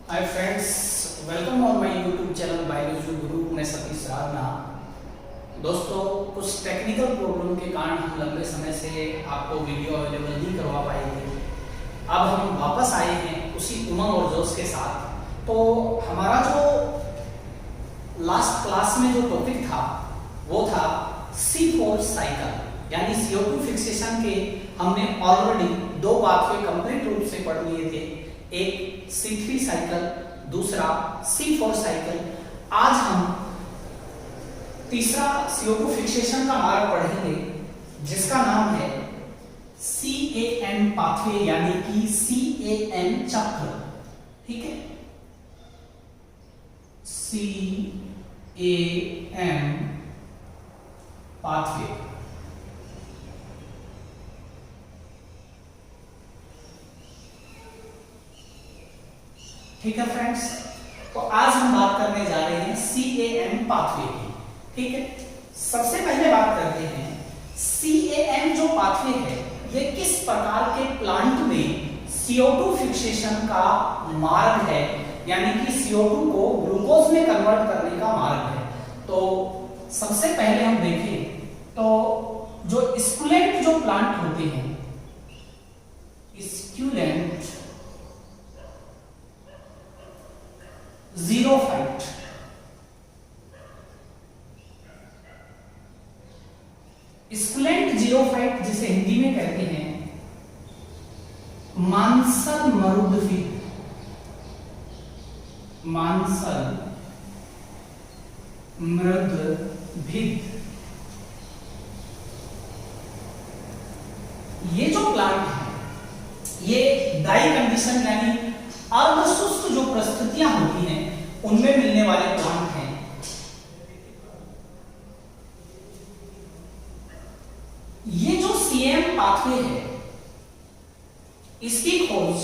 Hi friends, welcome on my YouTube channel biology गुरु। मैं सतीश साधना। दोस्तों, कुछ टेक्निकल प्रॉब्लम के कारण हम लंबे समय से आपको वीडियो अवेलेबल नहीं करवा पाए थे। अब हम वापस आए हैं उसी उमंग और जोश के साथ। तो हमारा जो लास्ट क्लास में जो टॉपिक था वो था C4 साइकिल, यानी CO2 फिक्सेशन के हमने ऑलरेडी दो पाथवे कंप्लीट रूप से पढ़ लिए थे। एक C3 साइकिल, दूसरा C4 साइकिल। आज हम तीसरा CO2 फिक्सेशन का मार्ग पढ़ेंगे जिसका नाम है CAM पाथवे, यानी कि CAM चक्र। ठीक है, CAM पाथवे। ठीक है फ्रेंड्स, तो आज हम बात करने जा रहे हैं CAM पाथवे की। ठीक है, सबसे पहले बात करते हैं CAM जो पाथवे है ये किस प्रकार के प्लांट में CO2 फिक्सेशन का मार्ग है, यानी कि CO2 को ग्लूकोज में कन्वर्ट करने का मार्ग है। तो सबसे पहले हम देखें तो जो स्कूलेंट जो प्लांट होते हैं, स्कूलेंट जीरोफाइट, स्कूलेंट जीरोफाइट जिसे हिंदी में कहते हैं मांसल मरुद्भिद, मांसल मृदभिद, ये जो प्लांट है ये ड्राई कंडीशन यानी अर्धशुष्क जो परिस्थितियां होती हैं उनमें मिलने वाले प्लांट हैं। ये जो CAM पाथवे है इसकी खोज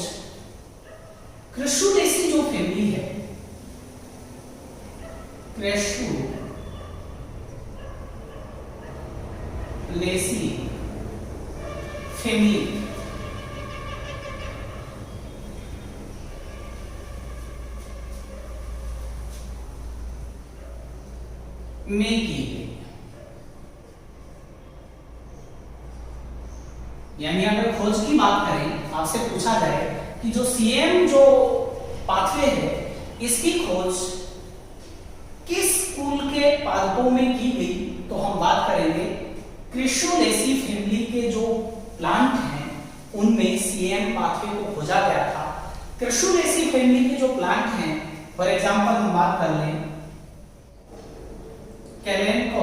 क्रेसुलेसी जो फैमिली है, क्रेसुलेसी फैमिली में की गई। यानी अगर खोज की बात करें, आपसे पूछा जाए कि जो CAM जो पाथवे है इसकी खोज किस कुल के पादपों में की गई, तो हम बात करेंगे क्रेसुलेसी फैमिली के जो प्लांट हैं उनमें CAM पाथवे को खोजा गया था। क्रेसुलेसी फैमिली के जो प्लांट हैं, फॉर एग्जांपल हम बात कर लें कैलेंको,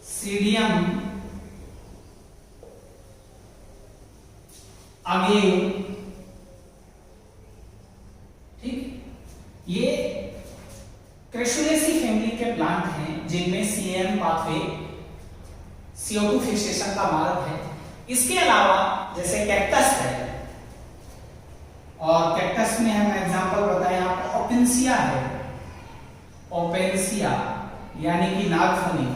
सीडियम, अगेव। ठीक, ये क्रेसुलेसी फैमिली के प्लांट हैं जिनमें CAM पाथवे CO2 फिक्सेशन का मार्ग है। इसके अलावा जैसे कैक्टस है, और कैक्टस में हम एग्जांपल बताएं आपको ओपेंसिया है, ओपेंसिया यानी कि नागफनी,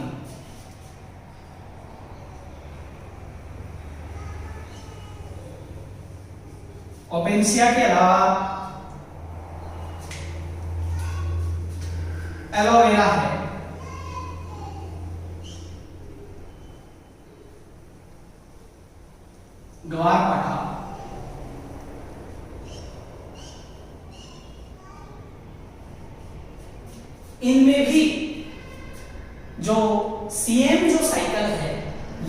ओपेंसिया के अलावा एलोवेरा है, ग्वारपाठा, इनमें भी जो CAM जो साइकिल है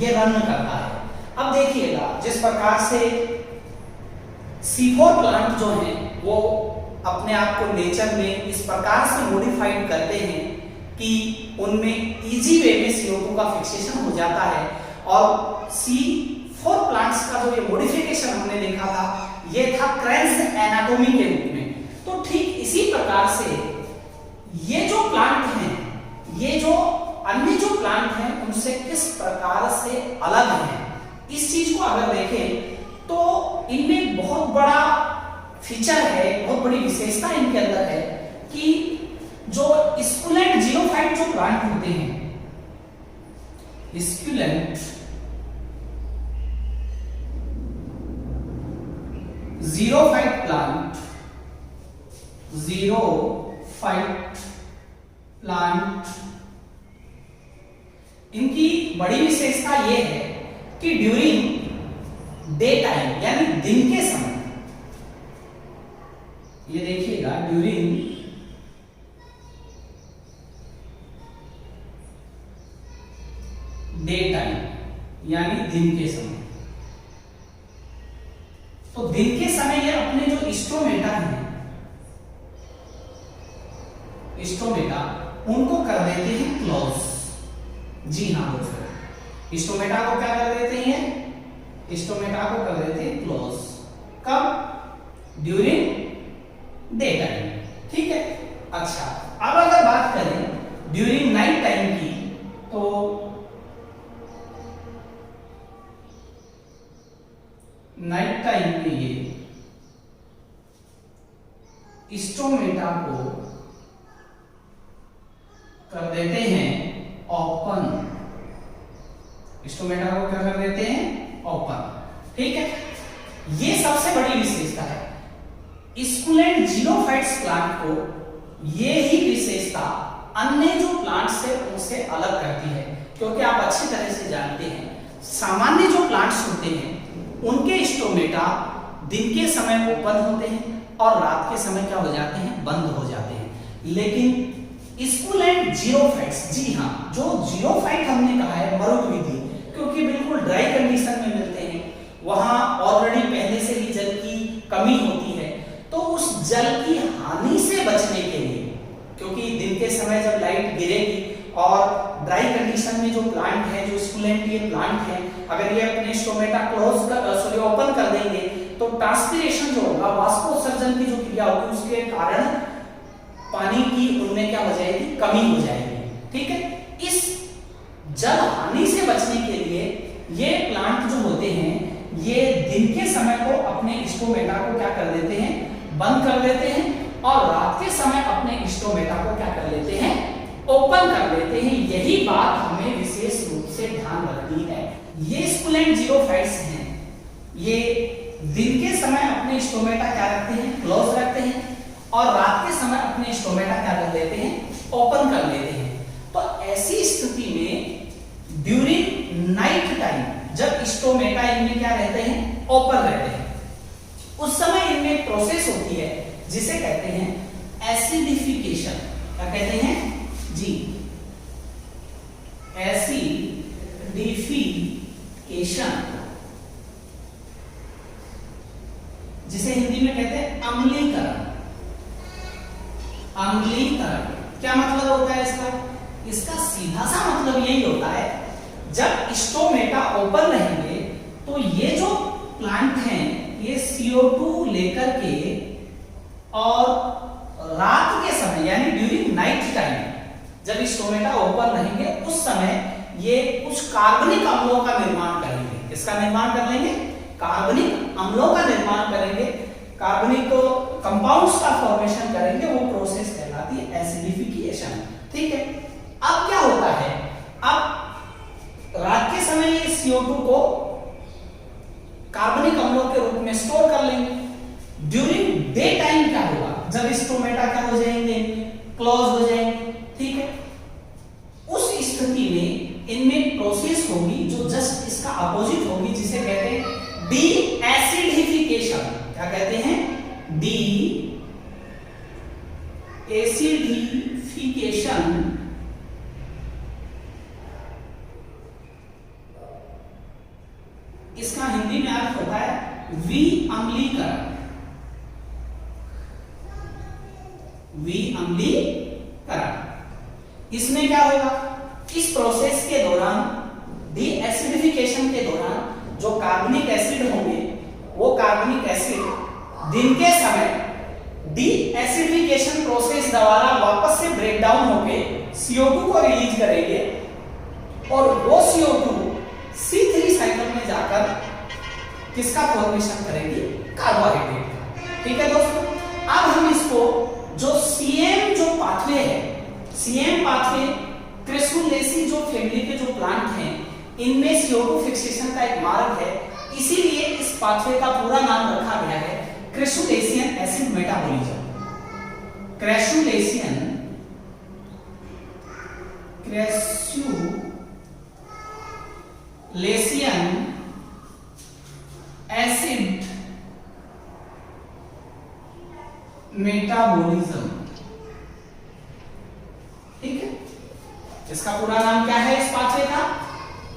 ये रन करता है। अब देखिएगा जिस प्रकार से C4 प्लांट जो है वो अपने आप को नेचर में इस प्रकार से मॉडिफाइड करते हैं कि उनमें इजी वे में CO2 का फिक्सेशन हो जाता है। और C4 प्लांट्स का जो ये मॉडिफिकेशन हमने देखा था ये था क्रेन्स एनाटॉमी के रूप में। तो ठीक इसी प्रकार से ये जो प्लांट हैं, ये जो अन्य जो प्लांट हैं उनसे किस प्रकार से अलग हैं, इस चीज को अगर देखें तो इनमें बहुत बड़ा फीचर है, बहुत बड़ी विशेषता इनके अंदर है कि जो स्कूलेंट जीरोफाइट जो प्लांट होते हैं, स्कूलेंट जीरोफाइट प्लांट, जीरोफाइट प्लांट, इनकी बड़ी विशेषता यह है कि ड्यूरिंग डे टाइम यानी दिन के समय, ये देखिएगा ड्यूरिंग डे टाइम यानी दिन के समय, तो दिन के समय ये अपने जो स्टोमेटा है, स्टोमेटा उनको कर देते हैं क्लोज। जी हाँ दोस्तों, स्टोमेटा को क्या कर देते हैं, स्टोमेटा को कर देते हैं क्लोज। कब? ड्यूरिंग डे टाइम, ठीक है। अच्छा, अब अगर बात करें ड्यूरिंग नाइट टाइम की, तो नाइट टाइम में ये स्टोमेटा को कर देते हैं ओपन, स्टोमेटा को क्या कर देते हैं ओपन, ठीक है। ये सबसे बड़ी विशेषता है। स्कुलेंट जीरोफाइट्स प्लांट को ये ही विशेषता अन्य जो प्लांट्स है उनसे अलग करती है, क्योंकि आप अच्छी तरह से जानते हैं सामान्य जो प्लांट्स होते हैं उनके स्टोमेटा दिन के समय ओपन होते हैं और रात के समय क्या हो जाते हैं, बंद हो जाते हैं। लेकिन स्कुलेंट जीरोफाइट्स, जी हाँ, जो जीरोफाइट हमने कहा है मरुद्विधि, क्योंकि बिल्कुल ड्राई कंडीशन में मिलते हैं, वहां ऑलरेडी पहले से ही जल की कमी होती है, तो उस जल की हानि से बचने के लिए, क्योंकि दिन के समय जब लाइट गिरेगी और ड्राई कंडीशन में जो प्लांट है, जो स्कुलेंट ये प्लांट है, अगर ये अपने स्टोमेटा ओपन कर देंगे तो ट्रांसपिरेशन जो होगा, वाष्पोत्सर्जन की जो क्रिया होगी, उसके कारण पानी की उनमें क्या हो जाएगी, कमी हो जाएगी, ठीक है। इस जल हानि से बचने के लिए ये प्लांट जो होते हैं ये दिन के समय को अपने स्टोमेटा को क्या कर देते हैं, बंद कर देते हैं, और रात के समय अपने स्टोमेटा को क्या कर लेते हैं, ओपन कर लेते हैं। यही बात हमें विशेष रूप से ध्यान रखनी है। ये स्कुलेंट जीरोफाइट्स हैं, ये दिन के समय अपने स्टोमेटा क्या रखते हैं, क्लोज रखते हैं, और रात के समय अपने स्टोमेटा क्या कर लेते हैं, ओपन कर लेते हैं। तो ऐसी स्थिति में ड्यूरिंग नाइट टाइम जब स्टोमेटा इनमें क्या रहते हैं, ओपन रहते हैं, उस समय इनमें प्रोसेस होती है जिसे कहते हैं एसिडिफिकेशन। क्या कहते हैं जी, एसिडिफिकेशन, जिसे हिंदी में कहते हैं अम्लीकरण। अम्लीकरण क्या मतलब होता है इसका? इसका सीधा सा मतलब यही होता है, जब स्टोमेटा ओपन रहेंगे तो ये जो प्लांट हैं ये CO2 लेकर के, और रात के समय यानी ड्यूरिंग नाइट टाइम जब स्टोमेटा ओपन रहेंगे उस समय ये कुछ कार्बनिक अम्लों का निर्माण करेंगे। किसका निर्माण कर लेंगे? कार्बनिक अम्लों का निर्माण करेंगे, कार्बनिक कंपाउंड्स का फॉर्मेशन करेंगे। वो प्रोसेस कहलाती है एसिडिफिकेशन, ठीक है। अब क्या होता है, अब रात के समय ये CO2 को कार्बनिक अम्लों के रूप में स्टोर कर लेंगे। ड्यूरिंग डे टाइम क्या होगा, जब स्टोमेटा क्या हो जाएंगे, क्लोज हो जाएंगे, ठीक है। उस स्थिति में इनमें प्रोसेस होगी जो जस्ट इसका अपोजिट होगी, जिसे कहते हैं डी एसिडिफिकेशन। क्या कहते हैं? D acidification. इसका हिंदी में अर्थ होता है विअम्लीकरण। विअम्लीकरण। इसमें क्या होगा, इस प्रोसेस के दौरान, डी एसिडिफिकेशन के दौरान जो कार्बनिक एसिड होंगे, वो कार्बनिक एसिड दिन के समय डी एसिडिफिकेशन प्रोसेस द्वारा वापस से ब्रेक डाउन होके CO2 को रिलीज करेंगे, और वो CO2 C3 साइकिल में जाकर किसका फॉर्मेशन करेगी? कार्बोहाइड्रेट। ठीक है दोस्तों, अब हम इसको जो CM जो पाथवे है, CM पाथवे क्रेसुलेसी जो फैमिली के जो प्लांट हैं, इनमें CO2 फिक्सेशन का एक मार्ग है, इसीलिए इस पाथवे का पूरा नाम रखा गया है crassulacean acid metabolism. Crassulacean acid metabolism, ठीक है। इसका पूरा नाम क्या है इस पाथवे का?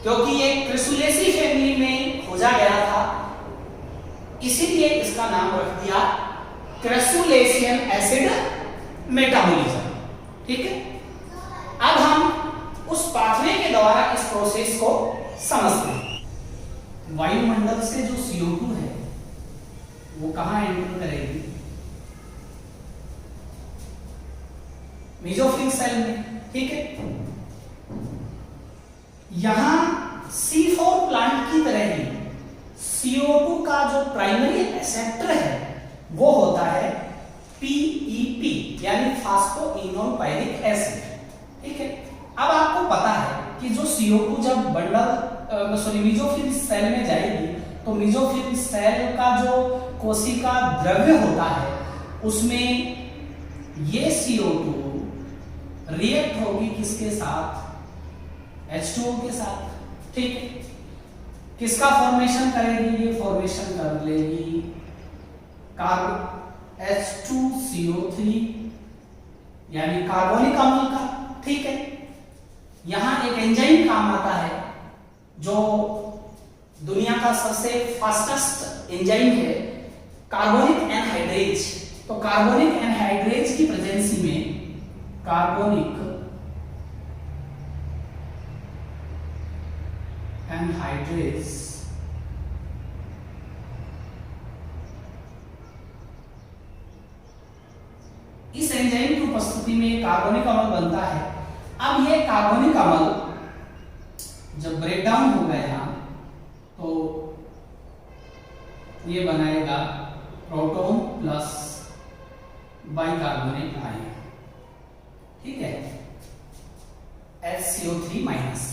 क्योंकि ये क्रेसुलेसी फैमिली में खोजा गया था, इसीलिए इसका नाम रख दिया क्रेसुलेशियन एसिड मेटाबॉलिज्म, ठीक है। अब हम उस पाथवे के द्वारा इस प्रोसेस को समझते हैं। वायुमंडल से जो CO2 है वो कहां एंटर करेगी? मेसोफिल सेल में, ठीक है। यहां C4 प्लांट की तरह ही CO2 का जो प्राइमरी एक्सेप्टर है वो होता है PEP यानी फास्फोइनोल एसिड, ठीक है। अब आपको पता है कि जो CO2 जब मेसोफिल सेल में जाएगी तो मेसोफिल सेल का जो कोशिका द्रव्य होता है उसमें ये CO2 रिएक्ट होगी किसके साथ? H2O के साथ, ठीक है। किसका फॉर्मेशन करेगी? ये फॉर्मेशन कर लेगी H2CO3 यानी कार्बोनिक अम्ल का, ठीक है। यहां एक एंजाइम काम आता है जो दुनिया का सबसे फास्टेस्ट एंजाइम है, कार्बोनिक एनहाइड्रेज। तो कार्बोनिक एनहाइड्रेज की प्रेजेंसी में कार्बोनिक एनहाइड्रेज इस एंजाइम की उपस्थिति में कार्बोनिक अम्ल बनता है। अब ये कार्बोनिक अम्ल जब ब्रेक डाउन होगा यहाँ तो ये बनाएगा प्रोटॉन प्लस बाइकार्बोनेट आयन, ठीक है, HCO3 माइनस।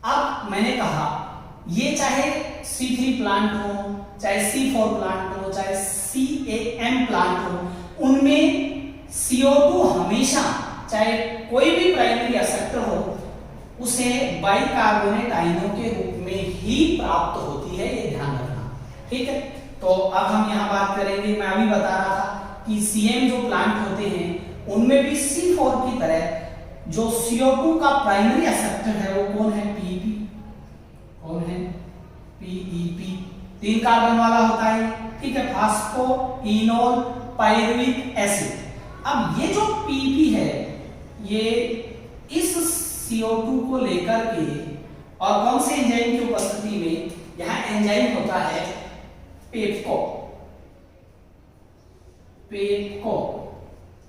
अब मैंने कहा ये चाहे C3 प्लांट हो, चाहे C4 प्लांट हो, चाहे CAM प्लांट हो, उनमें CO2 हमेशा चाहे कोई भी प्राइमरी एक्सेप्टर हो उसे बाइकार्बोनेट आयनों के रूप में ही प्राप्त होती है, ये ध्यान रखना, ठीक है। तो अब हम यहाँ बात करेंगे, मैं अभी बता रहा था कि CM जो प्लांट होते हैं उनमें भी C4 की तरह जो CO2 का प्राइमरी एक्सेप्टर है वो कौन है? PEP। कौन है? PEP 3 कार्बन वाला होता है, ठीक है, फास्फोइनोल पायरुविक एसिड। अब ये जो PEP है ये इस CO2 को लेकर के और कौन से एंजाइम की उपस्थिति में, यहां एंजाइम होता है पेप्को,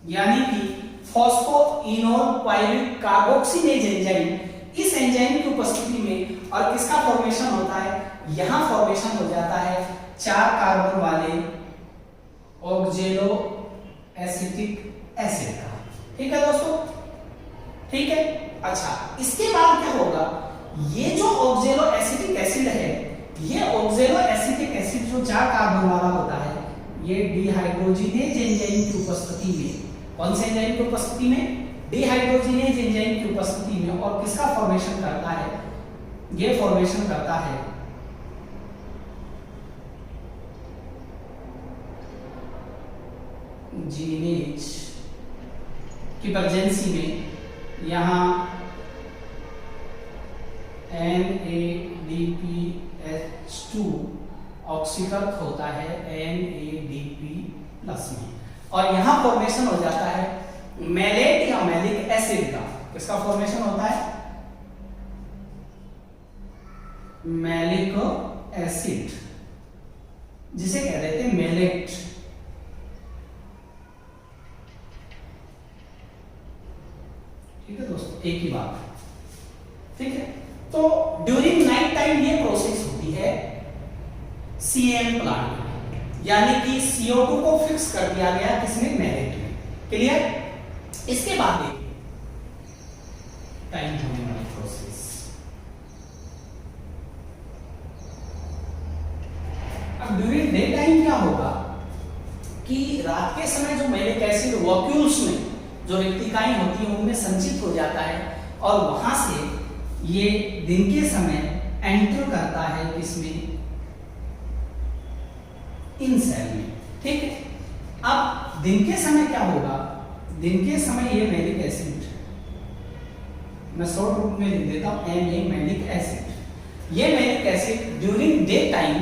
यानी कि फॉस्फोइनोल पायरुविक कार्बोक्सिलेज एंजाइम, इस एंजाइम की उपस्थिति में और किसका फॉर्मेशन होता है? यहां फॉर्मेशन हो जाता है 4 कार्बन वाले ऑक्जेलो एसिटिक एसिड का, ठीक है दोस्तों, ठीक है। अच्छा, इसके बाद क्या होगा? ये जो ऑक्जेलो एसिटिक एसिड है, ये ऑक्जेलो एसिटिक एसिड जो 4 कार्बन वाला होता है, ये डिहाइड्रोजिनेज एंजाइम की उपस्थिति में, कौन से एंजाइम की उपस्थिति में? डिहाइड्रोजिनेज एंजाइम की उपस्थिति में, और किसका फॉर्मेशन करता है? ये फॉर्मेशन करता है जीनेज की प्रेजेंसी में। यहां NADPH2 ऑक्सीकृत होता है NADP प्लस में, और यहां फॉर्मेशन हो जाता है मैलेट या मैलिक एसिड का। किसका फॉर्मेशन होता है? मैलिक एसिड, जिसे कह देते हैं मैलेट, ठीक है दोस्तों, एक ही बात, ठीक है। तो ड्यूरिंग नाइट टाइम ये प्रोसेस होती है CM प्लांट में, यानी कि CO2 को फिक्स कर दिया गया किसमें? मैलेट में। क्लियर? इसके बाद देखिए टाइम होने वाली प्रोसेस। अब ड्यूरिंग डे टाइम क्या होगा? कि रात के समय जो मैलिक एसिड वॉक्यूल्स में जो रिक्तिकाएं होती हैं उनमें संचित हो जाता है और वहां से ये दिन के समय एंटर करता है किसमें, इन सेल में। ठीक है, अब दिन के समय क्या होगा, दिन के समय ये मैलिक एसिड, मैं शॉर्ट रूप में लिख देता हूं Na मैलिक एसिड, ये malic acid during day time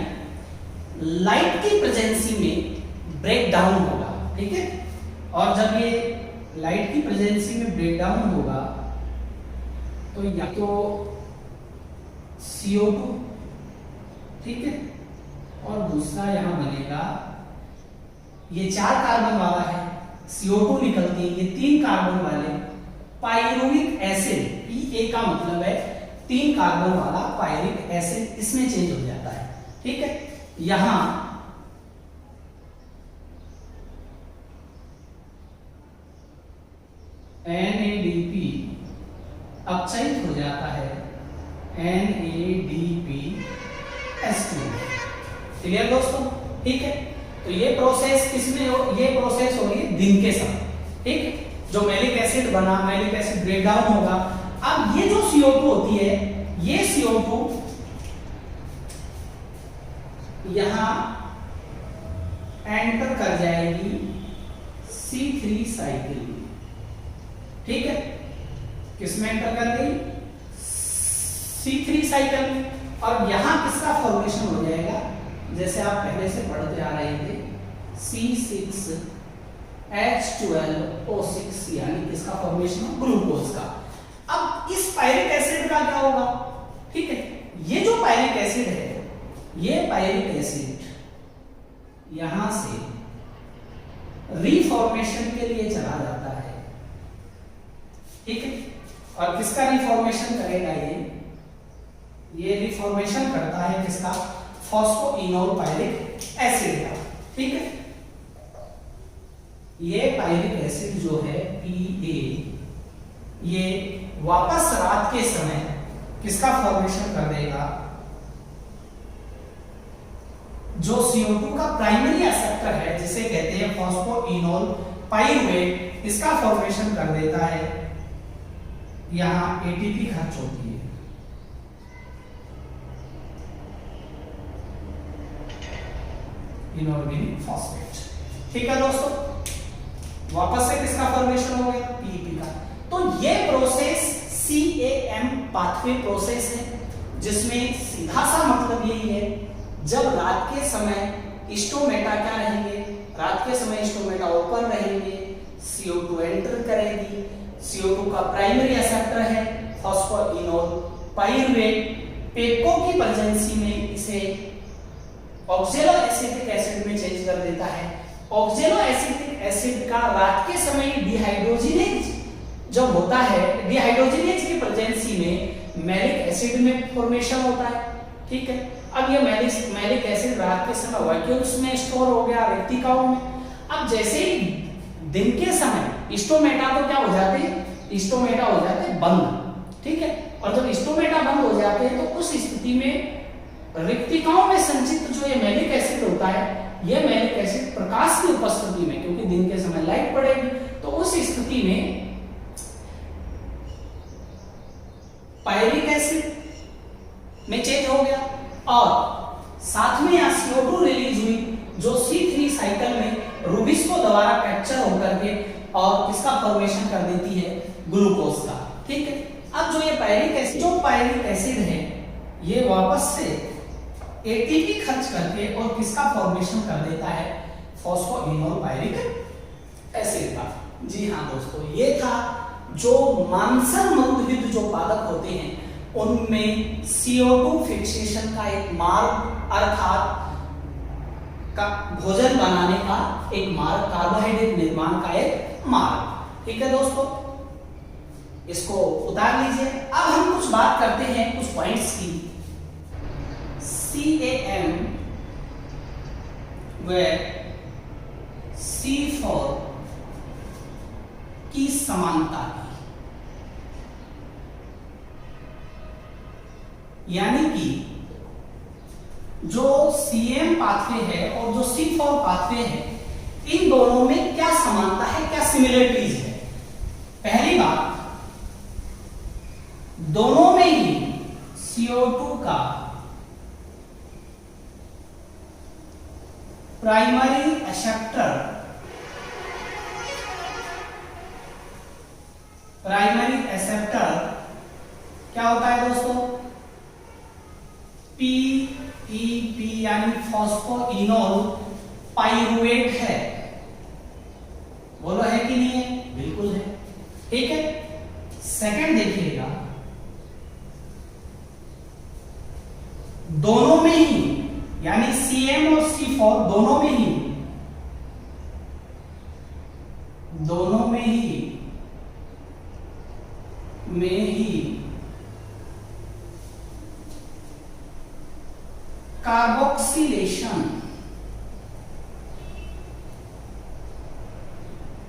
light की प्रेजेंसी में ब्रेक डाउन होगा। ठीक है, और जब ये लाइट की प्रेजेंसी में ब्रेक डाउन होगा तो या तो CO2, ठीक है, और दूसरा यहां बनेगा, ये 4 कार्बन वाला है, CO2 निकलती है, ये 3 कार्बन वाले पाइरुविक एसिड, Pa का मतलब है 3 कार्बन वाला पायरिक एसिड, इसमें चेंज हो जाता है। ठीक है, यहां NADP अपचयित हो जाता है NADPH2। क्लियर दोस्तों? ठीक है, तो ये प्रोसेस किसमें हो, ये प्रोसेस हो रही है दिन के समय। ठीक है, जो मैलिक एसिड बना, मैलिक एसिड ब्रेक डाउन होगा। अब ये जो CO2 होती है, ये CO2 यहां एंटर कर जाएगी C3 साइकिल। ठीक है, किसमें एंटर कर गई, C3 साइकिल में, और यहां किसका फॉर्मेशन हो जाएगा, जैसे आप पहले से पढ़ते आ रहे थे, C6H12O6, यानी किसका फॉर्मेशन हो, ग्लूकोज का। अब इस पायरिक एसिड का क्या होगा, ठीक है, ये जो पायरिक एसिड है, ये पायरिक एसिड यहां से रीफॉर्मेशन के लिए चला जाता है। ठीक है, और किसका रीफॉर्मेशन करेगा, ये रीफॉर्मेशन करता है किसका, फॉस्फोइनोल पायरिक एसिड का। ठीक है, ये पायरिक एसिड जो है Pa, ये वापस रात के समय किसका फॉर्मेशन कर देगा, जो CO2 का प्राइमरी एक्सेप्टर है, जिसे कहते हैं फॉस्फोइनोल पाइरुवेट, इसका फॉर्मेशन कर देता है। यहां ATP खर्च होती है, इनऑर्गेनिक फॉस्फेट। ठीक है दोस्तों, वापस से किसका फॉर्मेशन हो गया, PEP का। तो ये प्रोसेस CAM पाथवे प्रोसेस है, जिसमें सीधा सा मतलब यही है, जब रात के समय स्टोमेटा क्या रहेंगे, रात के समय स्टोमेटा ओपन रहेंगे, CO2 एंटर करेगी, CO2 का प्राइमरी एक्सेप्टर है फॉस्फोइनोल पाइरुवेट, पेप्को की प्रेजेंसी में इसे ऑक्जेलो एसिटिक एसिड में चेंज कर देता है। ऑक्जेलो एसिटिक एसिड का रात के समय डिहाइड्रोजिनेज जब होता है, डिहाइड्रोजिनेज की प्रेजेंसी में मैलिक एसिड में फॉर्मेशन होता है। ठीक है, अब ये मैलिक एसिड रात के समय वैक्यूल्स में स्टोर हो गया, रेक्टिकाओं में। अब जैसे ही दिन के समय स्टोमेटा तो क्या हो जाते हैं, स्टोमेटा हो जाते हैं बंद। ठीक है, और जब स्टोमेटा बंद हो जाते हैं तो उस स्थिति में रिक्तिकाओं में संचित जो ये मैलिक एसिड होता है, ये मैलिक एसिड प्रकाश की उपस्थिति में, क्योंकि दिन के समय लाइट पड़ेगी, तो उस स्थिति में पायरिक एसिड में चेंज हो गया, और साथ में यहां CO2 रिलीज हुई, जो C3 साइकिल में रूबिस को दोबारा कैप्चर होकर के और किसका फॉर्मेशन कर देती है, ग्लूकोज का। ठीक है, अब जो ये पायरिक एसिड है, ये वापस से ATP खर्च करके और किसका फॉर्मेशन कर देता है, फॉस्फोइनोल पायरिक एसिड का। जी हाँ दोस्तों, ये था जो मांसल मंदविद जो पादप होते हैं उनमें CO2 फिक्सेशन का एक मार्ग, अर्थात का भोजन बनाने का एक मार्ग, कार्बोहाइड्रेट निर्माण का एक मार्ग। ठीक है दोस्तों, इसको उतार लीजिए। अब हम कुछ बात करते हैं कुछ पॉइंट्स की। CAM व C4 की समानता की, यानी कि जो CAM पाथवे है और जो C4 पाथवे है, इन दोनों में क्या समानता है, क्या सिमिलरिटीज है। पहली बात, दोनों में ही CO2 का प्राइमरी एक्सेप्टर क्या होता है दोस्तों, PEP यानी फॉस्फोइनोल पाइरुवेट है। बोलो है कि नहीं है? बिल्कुल है। ठीक है। सेकंड देखिएगा, दोनों में ही यानी CM और C4 दोनों में ही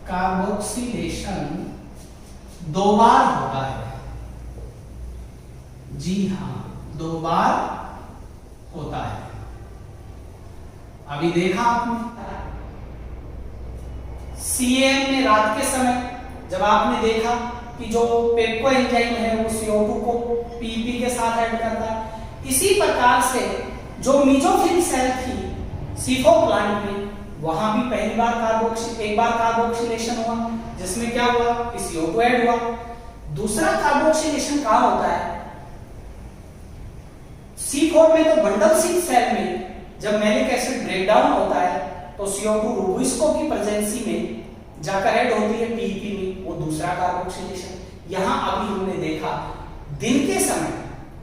कार्बोक्सिलेशन दो बार होता है। जी हां, दो बार होता है। अभी देखा आपने CM में रात के समय जब आपने देखा कि जो पेप्को एंजाइम है वो CO2 को PP के साथ ऐड करता है। इसी प्रकार से जो मीजोफिल सेल थी C4 प्लांट में, वहां भी एक बार कार्बोक्सिलेशन हुआ, जिसमें क्या हुआ कि CO2 ऐड हुआ। दूसरा कार्बोक्सिलेशन कहां होता है? C4 में तो बंडल सीट सेल में जब मैलिक एसिड ब्रेक डाउन होता है तो CO2 रूबिस्को की प्रेजेंसी में जाकर ऐड होती है PEP में, वो दूसरा कार्बोक्सिलेशन। यहां अभी हमने देखा दिन के समय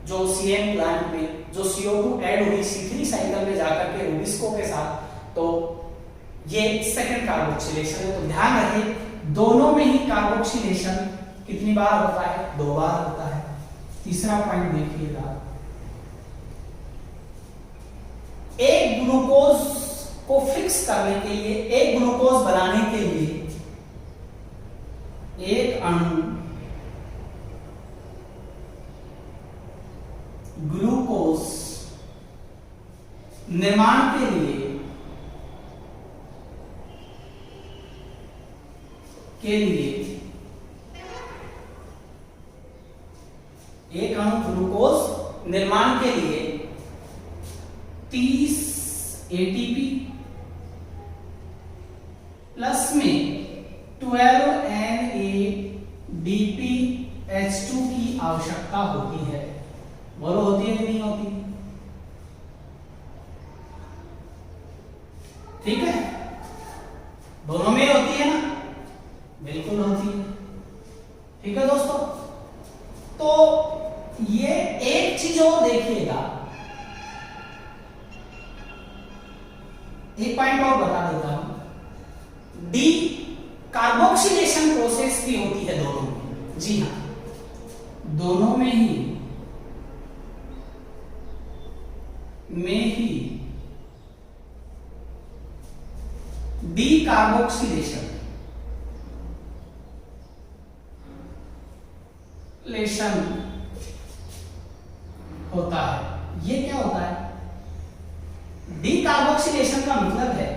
जो CM प्लांट में जो CO2 ऐड हुई C3 साइकिल में जाकर के रूबिस्को के साथ, तो ये सेकंड कार्बोक्सिलेशन है। तो ध्यान रहे दोनों में ही कार्बोक्सिलेशन कितनी बार होता है? दो बार होता है। तीसरा पॉइंट देखिएगा, एक ग्लूकोज को फिक्स करने के लिए, एक ग्लूकोज बनाने के लिए एक अणु ग्लूकोज निर्माण के लिए एक अणु ग्लूकोज निर्माण के लिए 30 ATP प्लस में 12 NADPH2 की आवश्यकता होती है। बोलो होती है कि नहीं होती? ठीक है, दोनों में होती है ना? बिल्कुल होती है। ठीक है दोस्तों, तो ये एक चीज और देखिएगा, एक पॉइंट और बता देता हूं, डी कार्बोक्सिलेशन प्रोसेस भी होती है दोनों में। जी हां, दोनों में ही डी कार्बोक्सिलेशन होता है। ये क्या होता है? डी कार्बोक्सिलेशन का मतलब है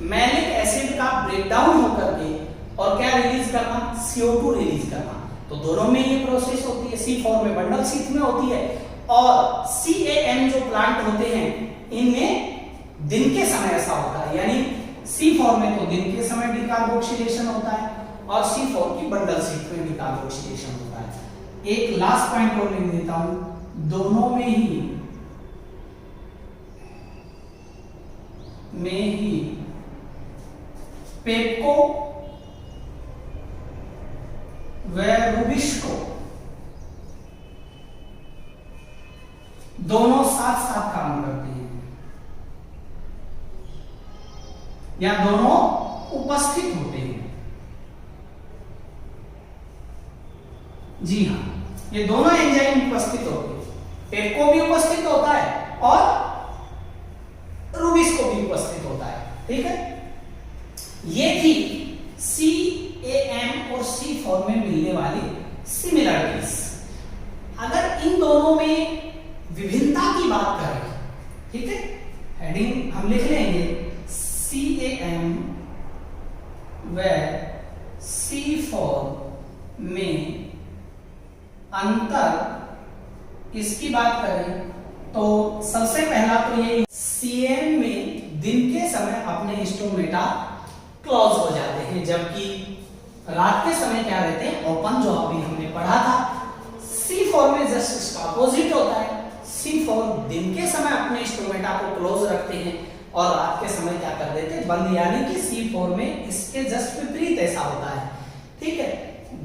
मैलिक एसिड का ब्रेकडाउन होकर के और क्या रिलीज करना? CO2 रिलीज करना। तो दोनों में ये प्रोसेस होती है। C4 में बंडल सीट में होती है और CAM जो प्लांट होते हैं इनमें दिन के समय ऐसा होता है, यानी C4 में तो दिन के समय डिकार्बोक्सिलेशन होता है और C4 की बंडल सीट में डिकार्बोक्सिलेशन होता है। एक लास्ट पॉइंट और लिख देता हूं, दोनों में ही पेप्को व रूबिस्को दोनों साथ साथ काम करते हैं या दोनों उपस्थित होते हैं। जी हां, ये दोनों एंजाइम उपस्थित होते हैं। पेप्को भी उपस्थित होता है और रूबिस्को भी उपस्थित होता है। ठीक है, ये थी CAM और C4 में मिलने वाली सिमिलरिटीज। अगर इन दोनों में विभिन्नता की बात करें, ठीक है, हेडिंग हम लिख लेंगे CAM व C4 में अंतर इसकी बात करें तो सबसे पहला तो ये CM में दिन के समय अपने स्टोमेटा क्लोज हो जाते हैं, जबकि रात के समय क्या रहते हैं, ओपन, जो अभी हमने पढ़ा था। C4 में जस्ट इसका अपोजिट होता है। C4 दिन के समय अपने स्टोमेटा को क्लोज रखते हैं और रात के समय क्या कर देते हैं, बंद, यानी कि C4 में इसके जस्ट विपरीत ऐसा होता है। ठीक है।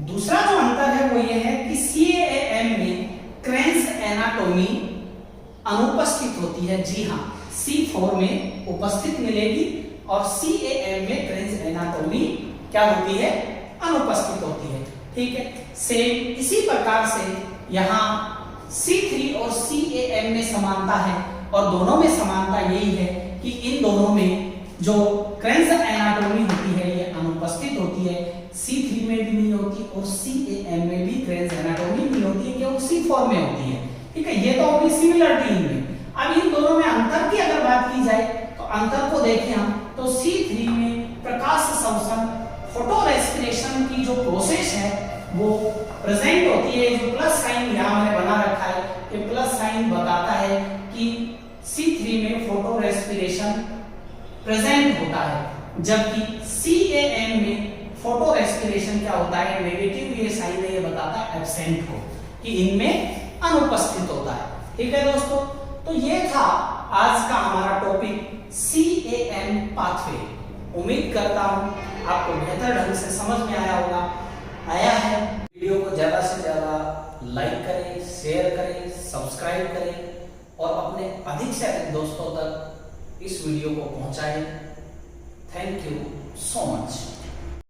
दूसरा जो अंतर है वो ये है कि CAM में क्रेन्स एनाटोमी अनुपस्थित होती है। जी हाँ, C4 में उपस्थित मिलेगी और CAM में क्रेन्स एनाटोमी क्या होती है, अनुपस्थित होती है। ठीक है। सेम इसी प्रकार से यहाँ C3 और CAM में समानता है और दोनों में समानता यही है कि इन दोनों में जो क्रेन्स एनाटोमी होती है ये अनुपस्थित होती है। C3 में भी नहीं होती और CAM में भी क्रेन्स एनाटोमी नहीं होती है, क्योंकि C4 में होती है। ठीक है। ये तो होगी सिमिलरिटी इनमें। अब इन दोनों में अंतर की अगर बात की जाए तो अंतर को देखें हम तो C3 में प्रकाश संश्लेषण, फोटो रेस्पिरेशन की जो प्रोसेस है वो प्रेजेंट होती है। जो प्लस साइन यहाँ मैंने बना रखा है, ये प्लस साइन बताता है कि C3 में फोटो रेस्पिरेशन प्रेजेंट होता है, जबकि CAM में फोटो रेस्पिरेशन क्या होता है, नेगेटिव ये साइन है, ये बताता है एब्सेंट को, कि इनमें अनुपस्थित होता है। ठीक है दोस्तों, तो ये था आज का हमारा टॉपिक CAM पाथवे। उम्मीद करता हूं आपको बेहतर ढंग से समझ में आया है। वीडियो को ज्यादा से ज्यादा लाइक करें, शेयर करें, सब्सक्राइब करें और अपने अधिक से अधिक दोस्तों तक इस वीडियो को पहुंचाएं। Thank you so much.